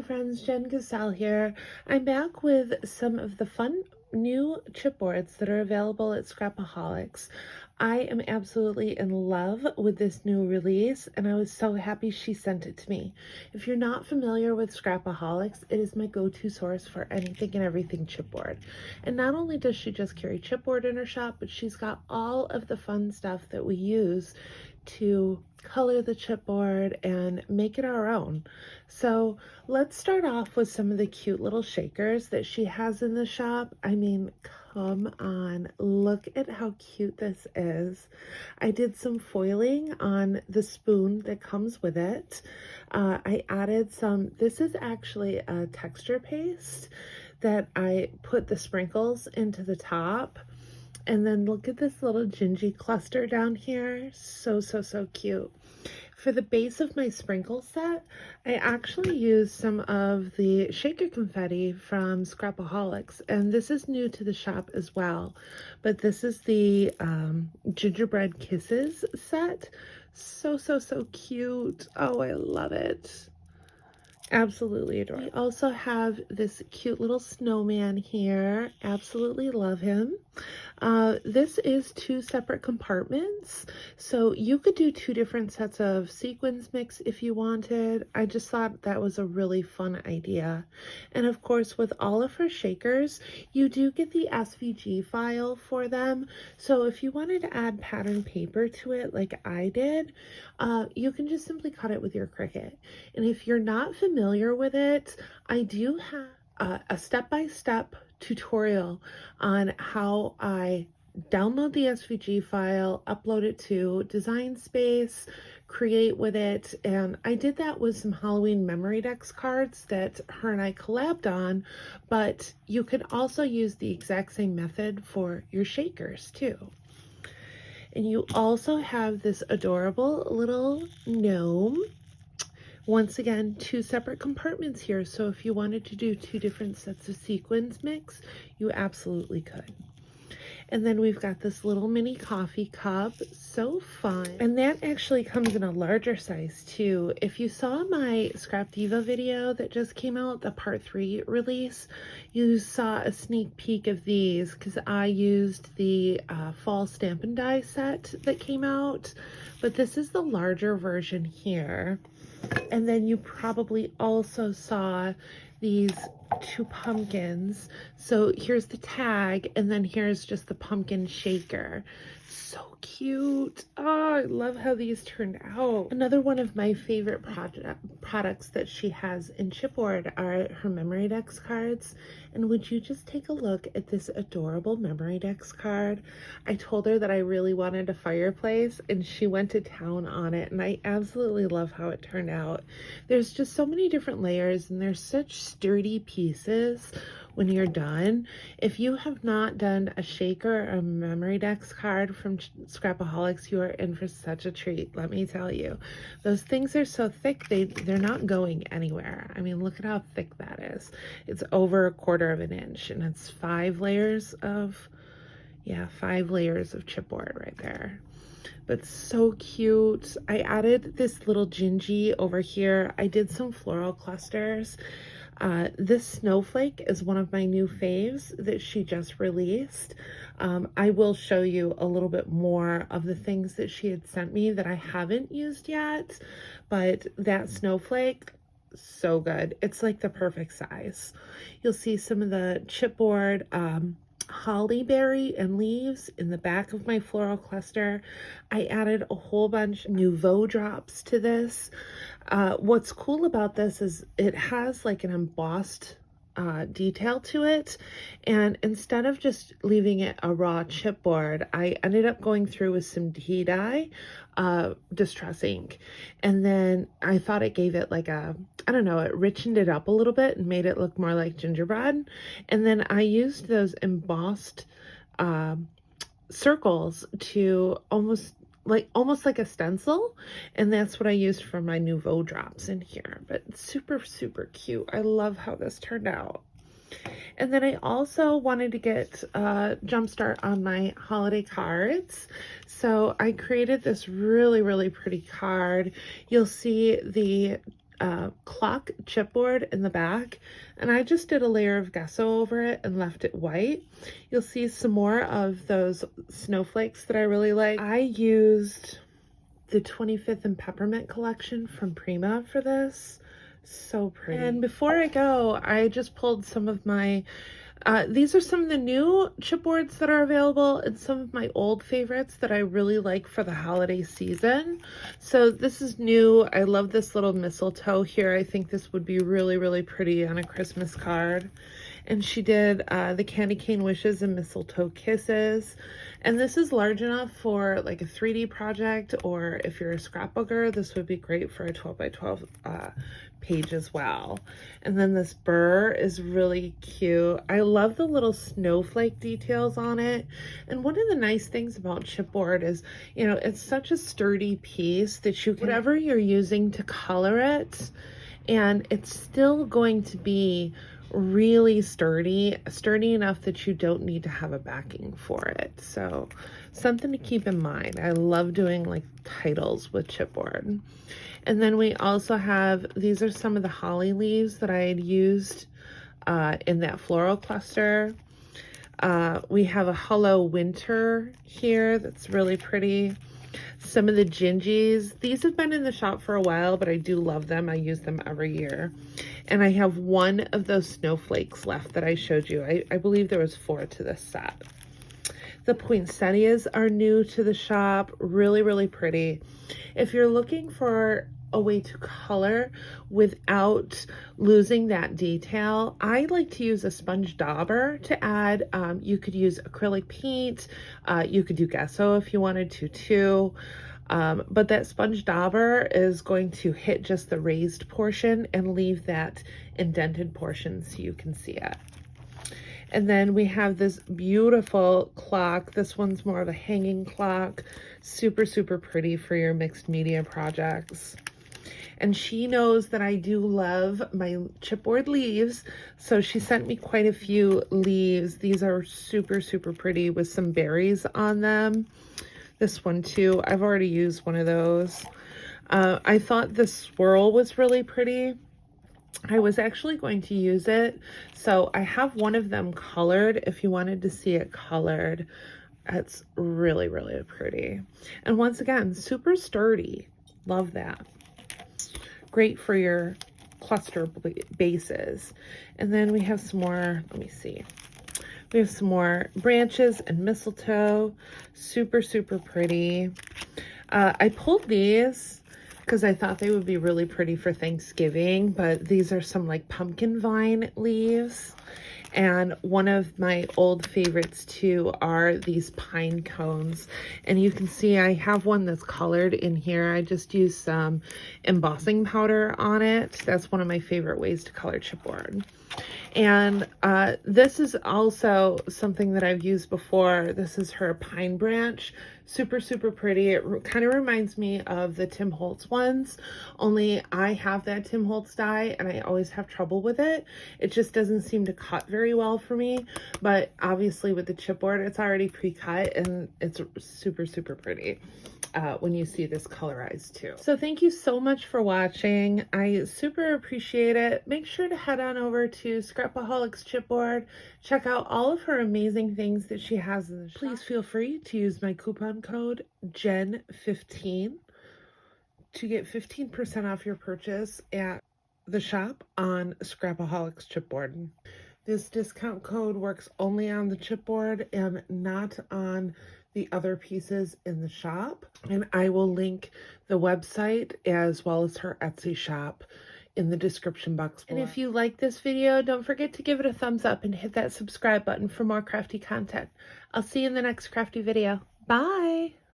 Hey friends, Jen Cassell here. I'm back with some of the fun new chipboards that are available at Scrapaholics. I am absolutely in love with this new release and I was so happy she sent it to me. If you're not familiar with Scrapaholics, it is my go-to source for anything and everything chipboard. And not only does she just carry chipboard in her shop, but she's got all of the fun stuff that we use to color the chipboard and make it our own. So let's start off with some of the cute little shakers that she has in the shop. I mean, come on, look at how cute this is. I did some foiling on the spoon that comes with it. I added some, this is actually a texture paste that I put the sprinkles into the top. And then look at this little gingy cluster down here. So cute. For the base of my sprinkle set, I actually used some of the shaker confetti from Scrapaholics. And this is new to the shop as well. But this is the gingerbread kisses set. So cute. Oh, I love it. Absolutely adorable. We also have this cute little snowman here. Absolutely love him. This is 2 separate compartments, so you could do 2 different sets of sequins mix if you wanted. I just thought that was a really fun idea. And of course, with all of her shakers, you do get the SVG file for them. So if you wanted to add pattern paper to it like I did, you can just simply cut it with your Cricut. And if you're not familiar with it, I do have a step-by-step tutorial on how I download the SVG file, upload it to Design Space, create with it, and I did that with some Halloween Memorydex cards that her and I collabed on, but you can also use the exact same method for your shakers too. And you also have this adorable little gnome. Once again, 2 separate compartments here, so if you wanted to do 2 different sets of sequins mix, you absolutely could. And then we've got this little mini coffee cup, so fun. And that actually comes in a larger size too. If you saw my Scrap Diva video that just came out, the part 3 release, you saw a sneak peek of these because I used the fall Stampin' Die set that came out, but this is the larger version here. And then you probably also saw these 2 pumpkins. So here's the tag, and then here's just the pumpkin shaker. So cute. Oh, I love how these turned out. Another one of my favorite products that she has in chipboard are her Memorydex cards. And would you just take a look at this adorable Memorydex card? I told her that I really wanted a fireplace and she went to town on it, and I absolutely love how it turned out. There's just so many different layers and there's such sturdy pieces when you're done. If you have not done a shaker or a Memorydex card from Scrapaholics, you are in for such a treat, let me tell you. Those things are so thick, they're not going anywhere. I mean, look at how thick that is. It's over 1/4 of an inch, and it's 5 layers of, yeah, 5 layers of chipboard right there. But so cute. I added this little gingy over here. I did some floral clusters. This snowflake is one of my new faves that she just released. I will show you a little bit more of the things that she had sent me that I haven't used yet, but that snowflake, so good. It's like the perfect size. You'll see some of the chipboard holly berry and leaves in the back of my floral cluster. I added a whole bunch of nouveau drops to this. What's cool about this is it has like an embossed detail to it, and instead of just leaving it a raw chipboard, I ended up going through with some tea dye distress ink, and then I thought it gave it like a, I don't know, it richened it up a little bit and made it look more like gingerbread. And then I used those embossed circles to almost like a stencil, and that's what I used for my nouveau drops in here. But super cute. I love how this turned out. And then I also wanted to get a jump start on my holiday cards, so I created this really pretty card. You'll see the clock chipboard in the back, and I just did a layer of gesso over it and left it white. You'll see some more of those snowflakes that I really like. I used the 25th and Peppermint collection from Prima for this. So pretty. And before I go, I just pulled some of my these are some of the new chipboards that are available and some of my old favorites that I really like for the holiday season. So this is new. I love this little mistletoe here. I think this would be really, really pretty on a Christmas card. And she did the candy cane wishes and mistletoe kisses. And this is large enough for like a 3D project, or if you're a scrapbooker, this would be great for a 12 by 12 page as well. And then this burr is really cute. I love the little snowflake details on it. And one of the nice things about chipboard is, you know, it's such a sturdy piece that you can, whatever you're using to color it, and it's still going to be really sturdy enough that you don't need to have a backing for it. So something to keep in mind. I love doing like titles with chipboard. And then we also have, these are some of the holly leaves that I had used in that floral cluster. We have a Hello Winter here that's really pretty. Some of the gingies, these have been in the shop for a while, but I do love them. I use them every year. And I have one of those snowflakes left that I showed you. I believe there was 4 to this set. The poinsettias are new to the shop. Really, really pretty. If you're looking for a way to color without losing that detail, I like to use a sponge dauber to add. You could use acrylic paint. You could do gesso if you wanted to too. But that sponge dauber is going to hit just the raised portion and leave that indented portion so you can see it. And then we have this beautiful clock. This one's more of a hanging clock. Super, super pretty for your mixed media projects. And she knows that I do love my chipboard leaves, so she sent me quite a few leaves. These are super, super pretty with some berries on them. This one too, I've already used one of those. I thought the swirl was really pretty. I was actually going to use it, so I have one of them colored if you wanted to see it colored. It's really, really pretty. And once again, super sturdy. Love that. Great for your cluster bases. And then we have some more, let me see. We have some more branches and mistletoe. Super, super pretty. I pulled these because I thought they would be really pretty for Thanksgiving, but these are some like pumpkin vine leaves. And one of my old favorites too are these pine cones. And you can see I have one that's colored in here. I just used some embossing powder on it. That's one of my favorite ways to color chipboard. And this is also something that I've used before. This is her pine branch. Super, super pretty. It kind of reminds me of the Tim Holtz ones, only I have that Tim Holtz die and I always have trouble with it. It just doesn't seem to cut very well for me, but obviously with the chipboard, it's already pre-cut and it's super, super pretty when you see this colorized too. So thank you so much for watching. I super appreciate it. Make sure to head on over to Scrapaholics Chipboard. Check out all of her amazing things that she has in the shop. Please feel free to use my coupon code JEN15 to get 15% off your purchase at the shop on Scrapaholics Chipboard. This discount code works only on the chipboard and not on the other pieces in the shop. And I will link the website as well as her Etsy shop in the description box below. And if you like this video, don't forget to give it a thumbs up and hit that subscribe button for more crafty content. I'll see you in the next crafty video. Bye!